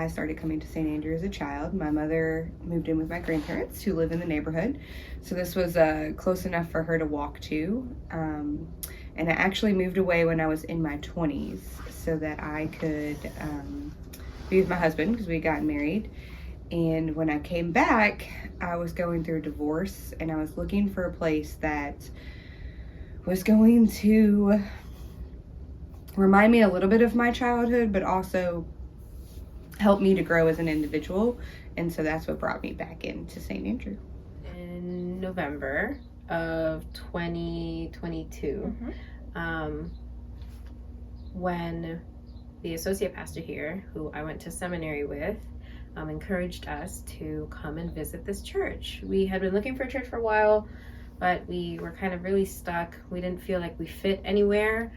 started coming to St. Andrew as a child. My mother moved in with my grandparents who live in the neighborhood. So this was close enough for her to walk to. And I actually moved away when I was in my 20s so that I could be with my husband because we had gotten married. And when I came back, I was going through a divorce and I was looking for a place that was going to remind me a little bit of my childhood, but also help me to grow as an individual. And so that's what brought me back into St. Andrew. In November of 2022, when the associate pastor here, who I went to seminary with, encouraged us to come and visit this church. We had been looking for a church for a while, but we were kind of really stuck. We didn't feel like we fit anywhere.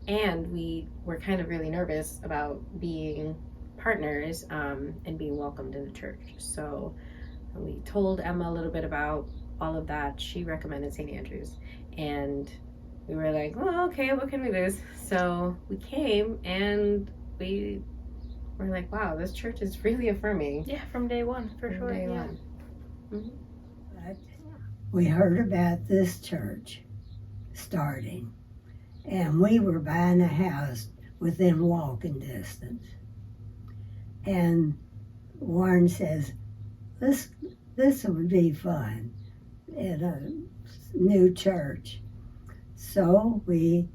And we were kind of really nervous about being partners and being welcomed in the church. So we told Emma a little bit about all of that. She recommended St. Andrews. And we were like, well, okay, what can we do? So we came and we were like, wow, this church is really affirming. Yeah, from day one, for sure. Day yeah. one. Mm-hmm. But we heard about this church starting, and we were buying a house within walking distance. And Warren says, this would be fun in a new church. So we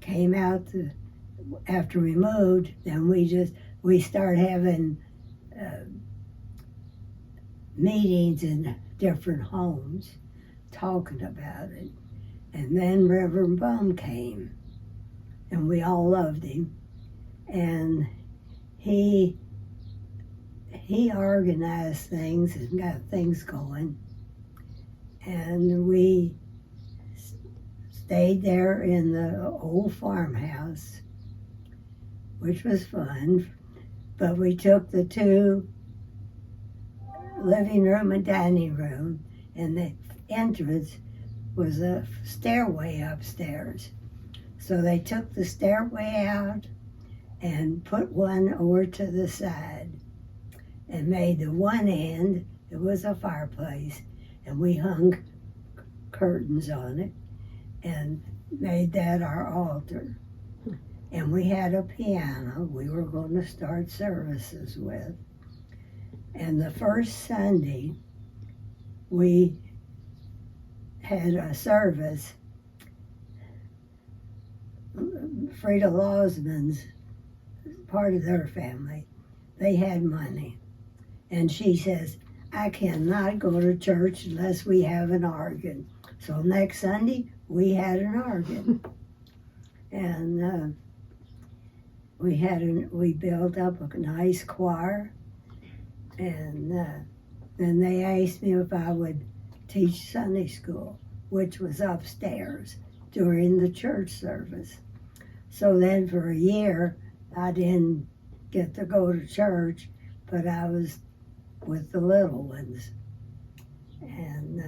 came out after we moved, then we started having meetings in different homes talking about it. And then Reverend Bum came, and we all loved him. And he organized things and got things going. And we stayed there in the old farmhouse, which was fun. But we took the 2 living room and dining room, and the entrance was a stairway upstairs. So they took the stairway out and put one over to the side and made the one end, it was a fireplace, and we hung curtains on it and made that our altar. And we had a piano we were going to start services with. And the first Sunday, we had a service. Frida Losman's, part of their family, they had money. And she says, I cannot go to church unless we have an organ. So next Sunday, we had an organ. And we built up a nice choir, and then they asked me if I would teach Sunday school, which was upstairs during the church service. So then for a year, I didn't get to go to church, but I was with the little ones. And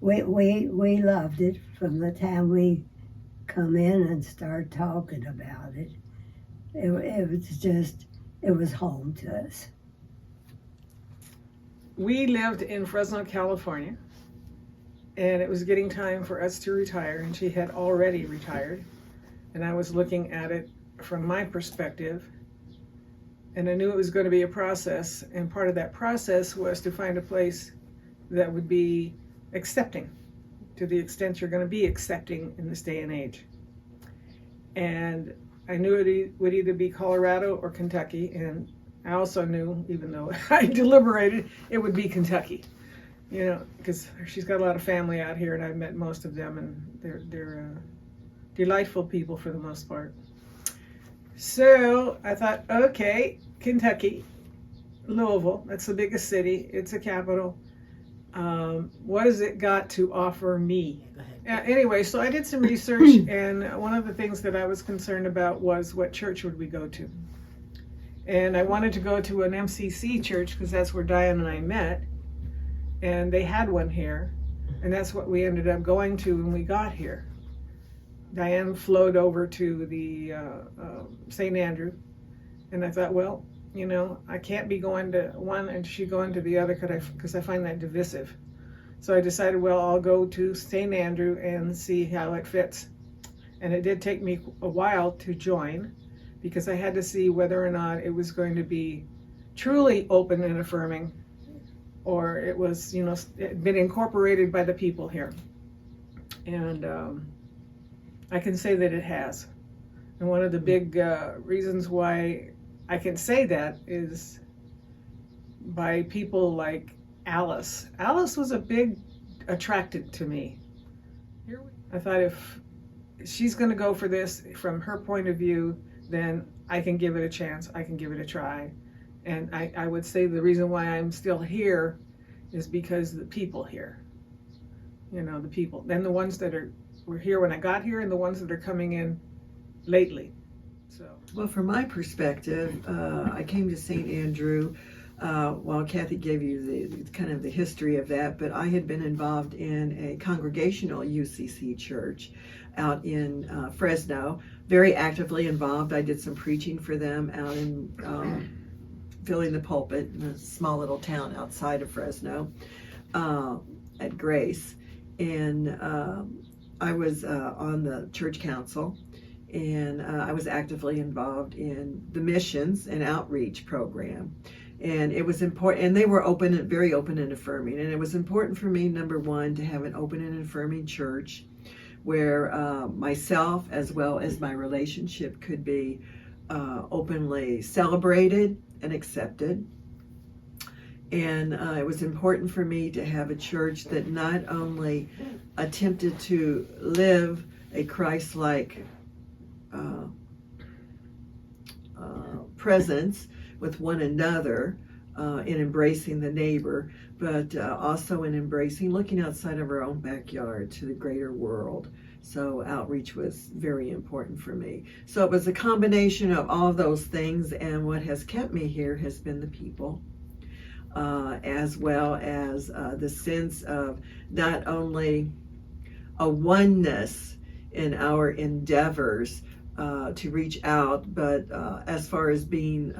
we loved it from the time we come in and start talking about it. It was home to us. We lived in Fresno, California, and it was getting time for us to retire, and she had already retired, and I was looking at it from my perspective, and I knew it was going to be a process, and part of that process was to find a place that would be accepting to the extent you're going to be accepting in this day and age. And I knew it would either be Colorado or Kentucky, and I also knew, even though I deliberated, it would be Kentucky, you know, because she's got a lot of family out here, and I've met most of them, and they're delightful people for the most part. So I thought, okay, Kentucky, Louisville, that's the biggest city, it's a capital. What has it got to offer me? Anyway, so I did some research, and one of the things that I was concerned about was what church would we go to. And I wanted to go to an MCC church because that's where Diane and I met, and they had one here, and that's what we ended up going to when we got here. Diane flowed over to the St. Andrew, and I thought, well, you know, I can't be going to one and she going to the other because I find that divisive. So I decided, well, I'll go to St. Andrew and see how it fits. And it did take me a while to join because I had to see whether or not it was going to be truly open and affirming, or it was, you know, it had been incorporated by the people here. And I can say that it has. And one of the big reasons why I can say that is by people like Alice. Alice was a big attracted to me. I thought if she's going to go for this from her point of view, then I can give it a chance. I can give it a try. And I would say the reason why I'm still here is because of the people here. You know, the people. Then the ones that were here when I got here and the ones that are coming in lately. So. Well, from my perspective, I came to St. Andrew. Well, Kathy gave you the kind of the history of that, but I had been involved in a congregational UCC church out in Fresno, very actively involved. I did some preaching for them out in filling the pulpit in a small little town outside of Fresno at Grace. And I was on the church council, and I was actively involved in the missions and outreach program. And it was important, and they were very open and affirming. And it was important for me, number one, to have an open and affirming church where myself as well as my relationship could be openly celebrated and accepted. And it was important for me to have a church that not only attempted to live a Christ-like presence with one another in embracing the neighbor, but also in embracing looking outside of our own backyard to the greater world. So outreach was very important for me. So it was a combination of all those things, and what has kept me here has been the people, as well as the sense of not only a oneness in our endeavors to reach out, but as far as being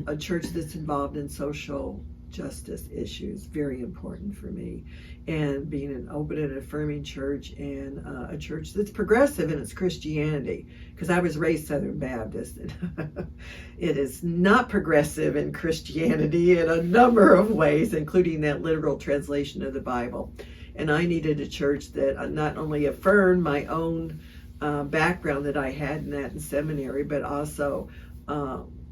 a church that's involved in social justice issues, very important for me, and being an open and affirming church, and a church that's progressive in its Christianity, because I was raised Southern Baptist, and it is not progressive in Christianity in a number of ways, including that literal translation of the Bible. And I needed a church that not only affirmed my own background that I had in that in seminary, but also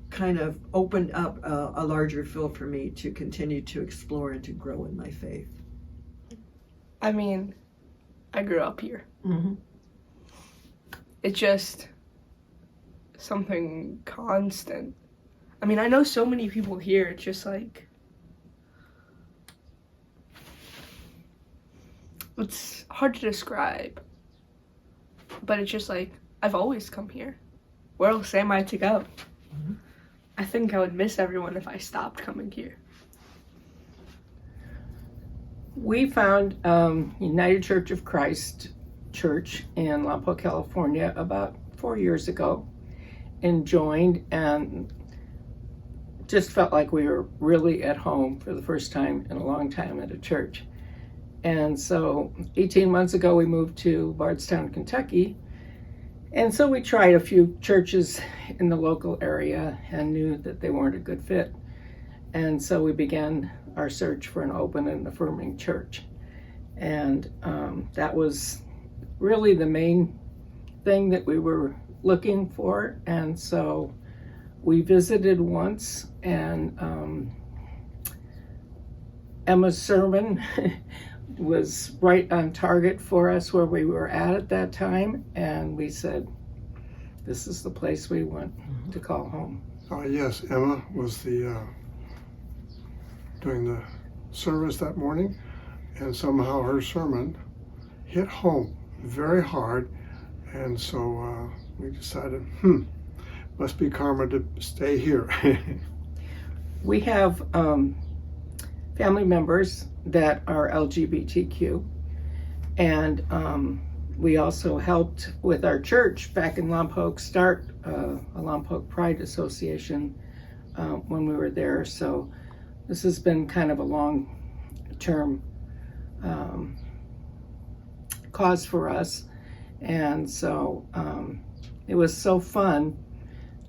kind of opened up a larger field for me to continue to explore and to grow in my faith. I mean, I grew up here. Mm-hmm. It's just something constant. I mean, I know so many people here, it's just like, it's hard to describe, but it's just like, I've always come here. Where else am I to go? Mm-hmm. I think I would miss everyone if I stopped coming here. We found United Church of Christ Church in Lompoc, California about 4 years ago, and joined, and just felt like we were really at home for the first time in a long time at a church. And so 18 months ago we moved to Bardstown, Kentucky, and so we tried a few churches in the local area and knew that they weren't a good fit. And so we began our search for an open and affirming church. And that was really the main thing that we were looking for. And so we visited once, and Emma's sermon was right on target for us where we were at that time, and we said, this is the place we want to call home. Yes, Emma was doing the service that morning, and somehow her sermon hit home very hard, and so we decided, must be karma to stay here. We have family members that are LGBTQ, and we also helped with our church back in Lompoc start a Lompoc Pride Association when we were there. So this has been kind of a long-term cause for us. And so it was so fun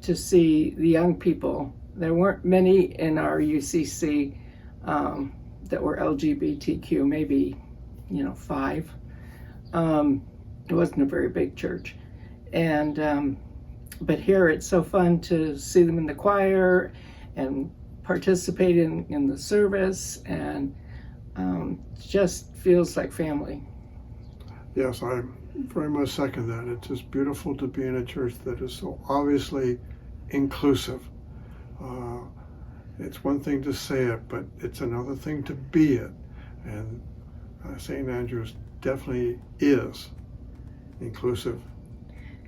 to see the young people. There weren't many in our UCC that were LGBTQ, maybe, 5. It wasn't a very big church. And but here it's so fun to see them in the choir and participate in the service, and just feels like family. Yes, I very much second that. It's just beautiful to be in a church that is so obviously inclusive. It's one thing to say it, but it's another thing to be it. And St. Andrew's definitely is inclusive.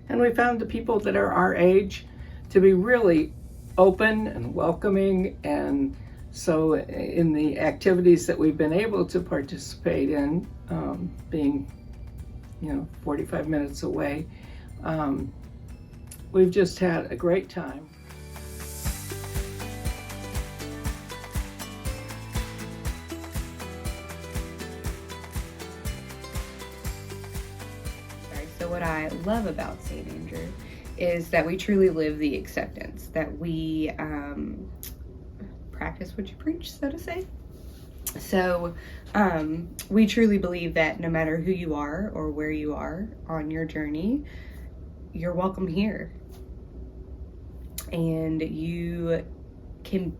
And we found the people that are our age to be really open and welcoming, and so in the activities that we've been able to participate in, being 45 minutes away, we've just had a great time. So what I love about St. Andrew is that we truly live the acceptance, that we practice what you preach, so to say. So we truly believe that no matter who you are or where you are on your journey, you're welcome here. And you can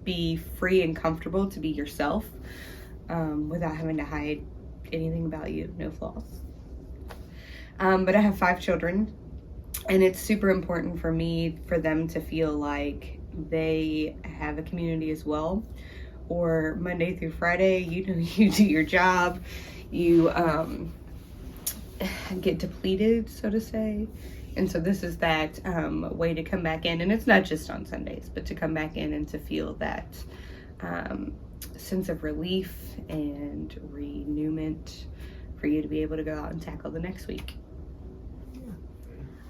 be free and comfortable to be yourself without having to hide anything about you, no flaws. But I have 5 children, and it's super important for me for them to feel like they have a community as well. Or Monday through Friday, you do your job, you get depleted, so to say. And so this is that way to come back in, and it's not just on Sundays, but to come back in and to feel that sense of relief and renewment for you to be able to go out and tackle the next week.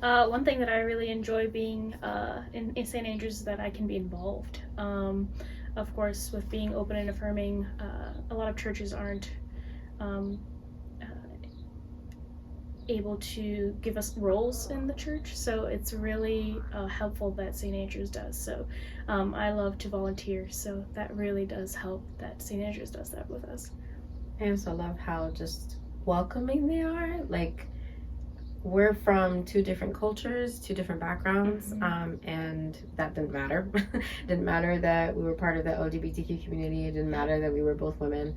One thing that I really enjoy being in St. Andrews is that I can be involved. Of course, with being open and affirming, a lot of churches aren't able to give us roles in the church, so it's really helpful that St. Andrews does. So I love to volunteer, so that really does help that St. Andrews does that with us. I also love how just welcoming they are. Like, we're from 2 different cultures, 2 different backgrounds, and that didn't matter. Didn't matter that we were part of the LGBTQ community. It didn't matter that we were both women.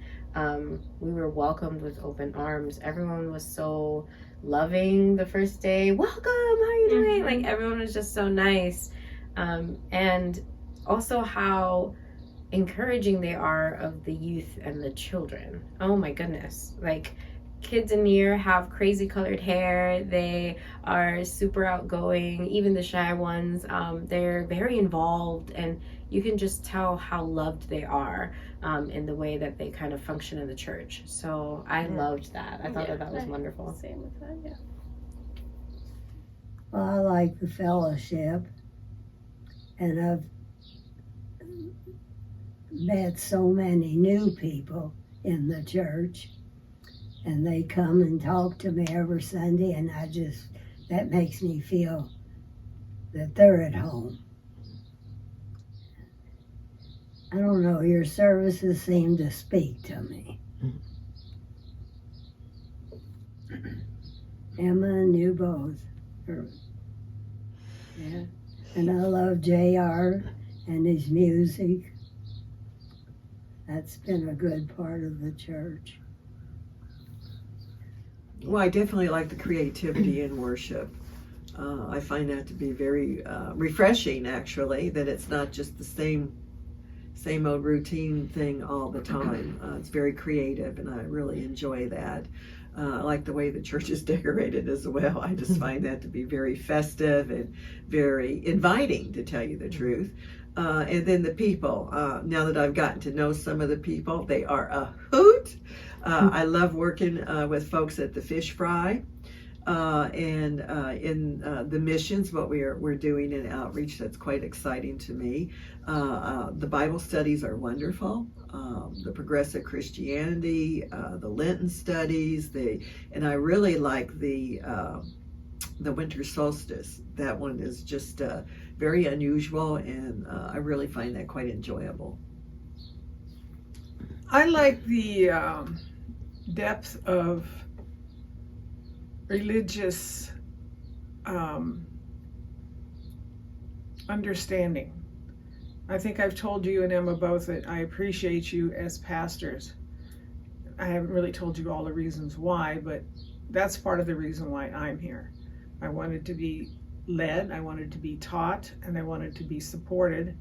We were welcomed with open arms. Everyone was so loving the first day. Welcome, how are you doing? Like, everyone was just so nice. And also how encouraging they are of the youth and the children. Oh my goodness. Like, kids in here have crazy colored hair. They are super outgoing. Even the shy ones, they're very involved, and you can just tell how loved they are in the way that they kind of function in the church. So I loved that. I thought that was wonderful. Same with that, yeah. Well, I like the fellowship, and I've met so many new people in the church. And they come and talk to me every Sunday, and that makes me feel that they're at home. I don't know, your services seem to speak to me. Emma and you both. Yeah. And I love JR and his music. That's been a good part of the church. Well, I definitely like the creativity in worship. I find that to be very refreshing, actually, that it's not just the same old routine thing all the time. It's very creative, and I really enjoy that. I like the way the church is decorated as well. I just find that to be very festive and very inviting, to tell you the truth. And then the people, now that I've gotten to know some of the people, they are a hoot. I love working with folks at the Fish Fry and in the missions, what we're doing in outreach. That's quite exciting to me. The Bible studies are wonderful. The progressive Christianity, the Lenten studies, and I really like the winter solstice. That one is just very unusual, and I really find that quite enjoyable. I like the depth of religious understanding. I think I've told you and Emma both that I appreciate you as pastors. I haven't really told you all the reasons why, but that's part of the reason why I'm here. I wanted to be led, I wanted to be taught, and I wanted to be supported.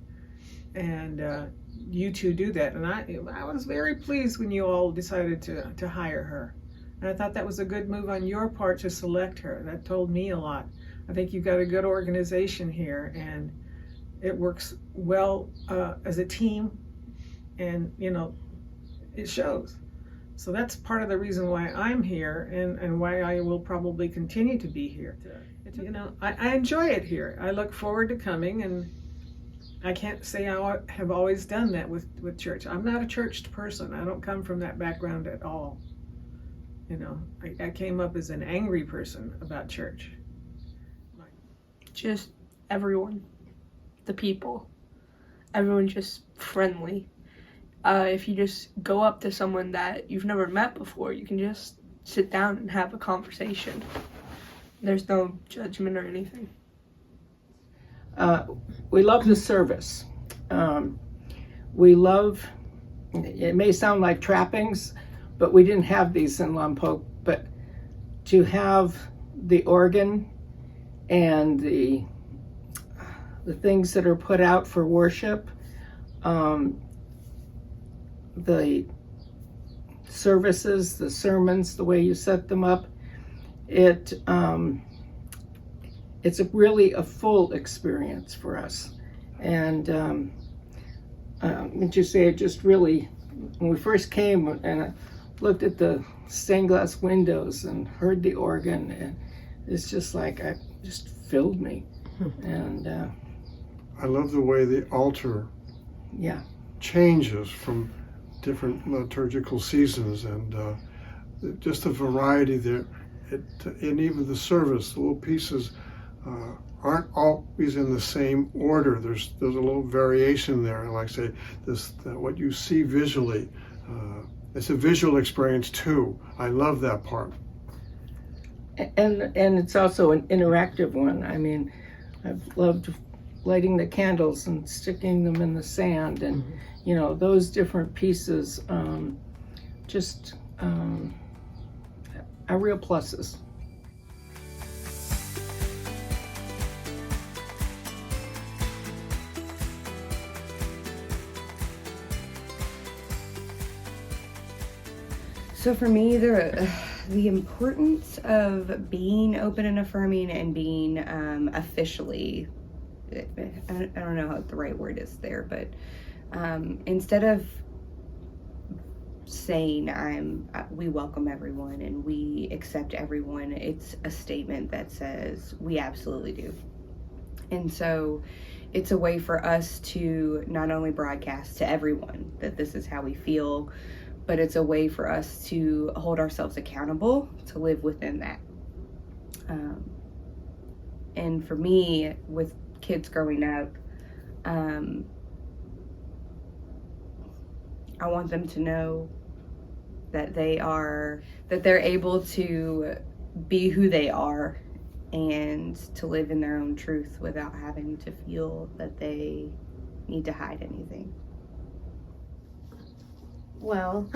And you two do that. And I was very pleased when you all decided to hire her. And I thought that was a good move on your part to select her. That told me a lot. I think you've got a good organization here, and it works well as a team, and it shows. So that's part of the reason why I'm here, and why I will probably continue to be here. I enjoy it here. I look forward to coming, and I can't say I have always done that with church. I'm not a churched person. I don't come from that background at all. I came up as an angry person about church. Just everyone, the people, everyone just friendly. If you just go up to someone that you've never met before, you can just sit down and have a conversation. There's no judgment or anything. We love the service. We love, it may sound like trappings, but we didn't have these in Lompoc, but to have the organ and the things that are put out for worship, the services, the sermons, the way you set them up, it's really a full experience for us. And would you say it just really, when we first came and I looked at the stained glass windows and heard the organ, and it's just like, it just filled me. And I love the way the altar changes from different liturgical seasons, and just a variety there. And even the service, the little pieces aren't always in the same order. There's a little variation there. Like I say, what you see visually, it's a visual experience too. I love that part. And it's also an interactive one. I mean, I've loved lighting the candles and sticking them in the sand, and those different pieces just are real pluses. So for me, the importance of being open and affirming and being officially, I don't know what the right word is there, but instead of saying we welcome everyone and we accept everyone, it's a statement that says we absolutely do. And so it's a way for us to not only broadcast to everyone that this is how we feel, but it's a way for us to hold ourselves accountable to live within that. And for me, with kids growing up, I want them to know that they're able to be who they are and to live in their own truth without having to feel that they need to hide anything. Well,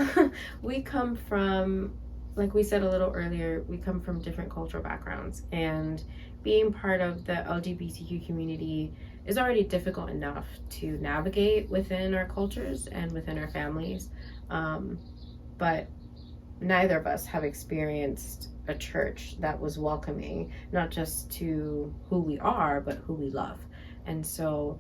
we come from, like we said a little earlier, we come from different cultural backgrounds, and being part of the LGBTQ community is already difficult enough to navigate within our cultures and within our families. But neither of us have experienced a church that was welcoming, not just to who we are, but who we love. And so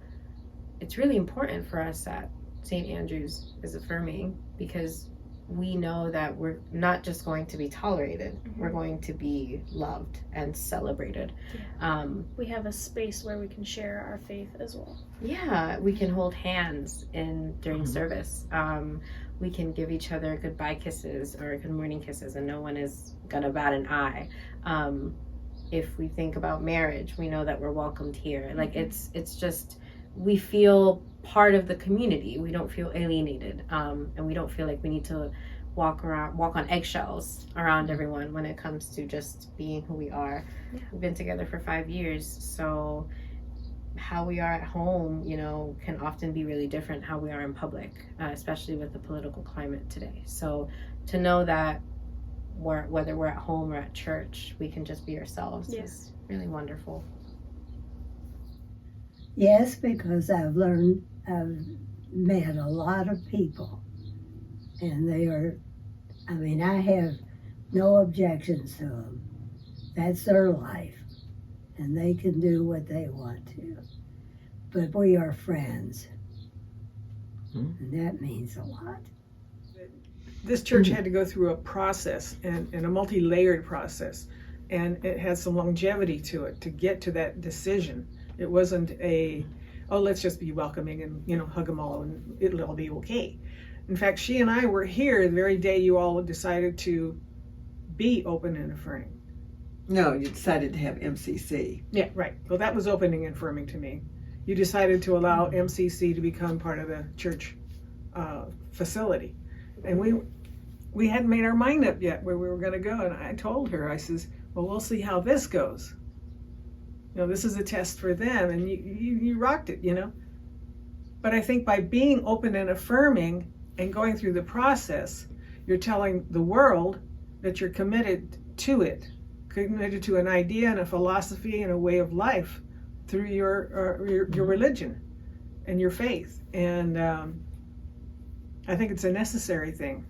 it's really important for us that St. Andrew's is affirming, because we know that we're not just going to be tolerated, we're going to be loved and celebrated. We have a space where we can share our faith as well. Yeah, we can hold hands during service. We can give each other goodbye kisses or good morning kisses, and no one is gonna bat an eye. If we think about marriage, we know that we're welcomed here. Like it's just, we feel part of the community. We don't feel alienated, and we don't feel like we need to walk on eggshells around everyone when it comes to just being who we are. Yeah. We've been together for 5 years, so how we are at home, can often be really different how we are in public, especially with the political climate today. So to know that whether we're at home or at church, we can just be ourselves is really wonderful. Yes, because I've met a lot of people, and I have no objections to them. That's their life, and they can do what they want to. But we are friends, and that means a lot. This church had to go through a process and a multi-layered process, and it had some longevity to it to get to that decision. It wasn't let's just be welcoming and hug them all and it'll all be okay. In fact, she and I were here the very day you all decided to be open and affirming. No, you decided to have MCC. Yeah, right. Well, that was opening and affirming to me. You decided to allow MCC to become part of the church facility, and we hadn't made our mind up yet where we were going to go. And I told her, I says, well, we'll see how this goes. This is a test for them, and you rocked it, But I think by being open and affirming and going through the process, you're telling the world that you're committed to it, committed to an idea and a philosophy and a way of life through your religion and your faith. And I think it's a necessary thing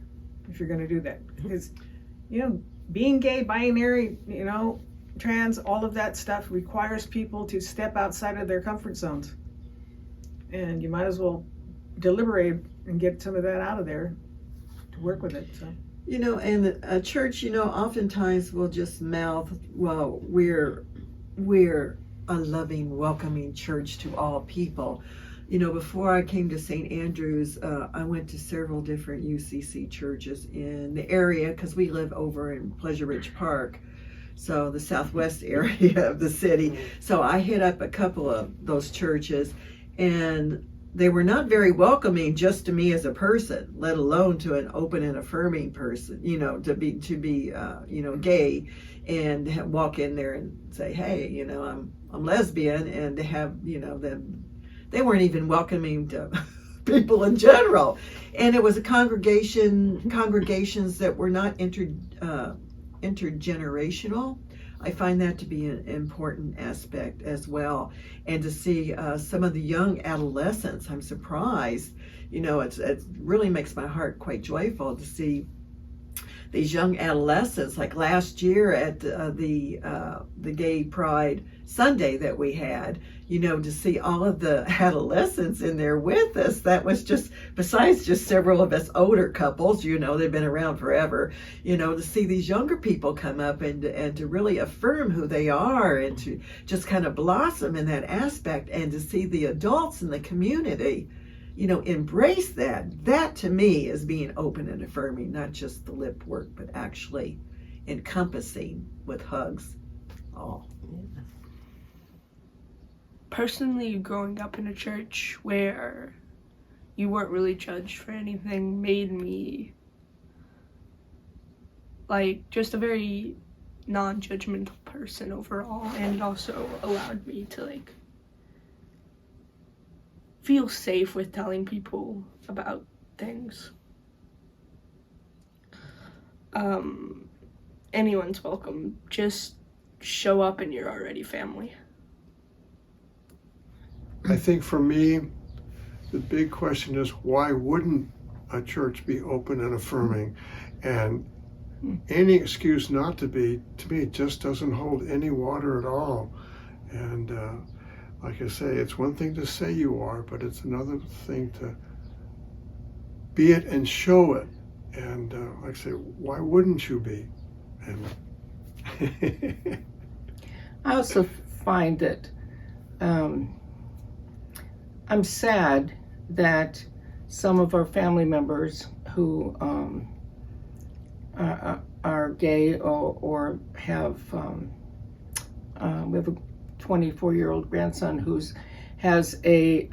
if you're going to do that. Because, being gay, binary, trans, all of that stuff requires people to step outside of their comfort zones. And you might as well deliberate and get some of that out of there to work with it. So. And a church, oftentimes will just mouth, well, we're a loving, welcoming church to all people. Before I came to St. Andrews, I went to several different UCC churches in the area because we live over in Pleasure Ridge Park. So the southwest area of the city. So I hit up a couple of those churches, and they were not very welcoming just to me as a person, let alone to an open and affirming person, to be gay and walk in there and say, hey, I'm lesbian, and to have, them, they weren't even welcoming to people in general. And it was a congregations that were not intergenerational. I find that to be an important aspect as well. And to see some of the young adolescents, I'm surprised. It really makes my heart quite joyful to see these young adolescents. Like last year at the Gay Pride Sunday that we had, to see all of the adolescents in there with us, that was just, besides just several of us older couples, they've been around forever, to see these younger people come up and to really affirm who they are and to just kind of blossom in that aspect, and to see the adults in the community, embrace that to me is being open and affirming, not just the lip work, but actually encompassing with hugs all. Personally, growing up in a church where you weren't really judged for anything made me just a very non-judgmental person overall, and it also allowed me to feel safe with telling people about things. Anyone's welcome. Just show up and you're already family. I think for me, the big question is, why wouldn't a church be open and affirming? And any excuse not to be, to me, just doesn't hold any water at all. And like I say, it's one thing to say you are, but it's another thing to be it and show it And like I say, why wouldn't you be? And I also find that I'm sad that some of our family members who are gay or have we have a 24-year-old grandson has a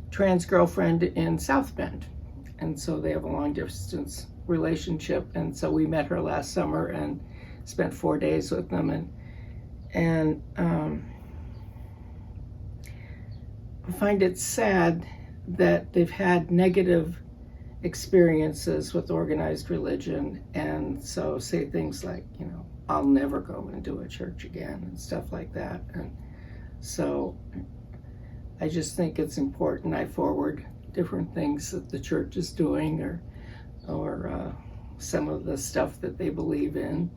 trans girlfriend in South Bend, and so they have a long distance relationship, and so we met her last summer and spent 4 days with them, and I find it sad that they've had negative experiences with organized religion, and so say things like, you know, I'll never go into a church again and stuff like that. And so I just think it's important I forward different things that the church is doing or some of the stuff that they believe in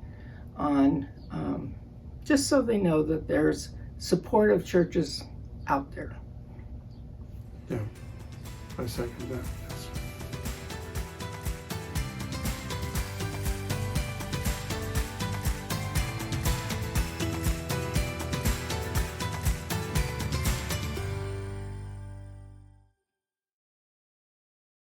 on, just so they know that there's supportive churches out there. yeah, I second that.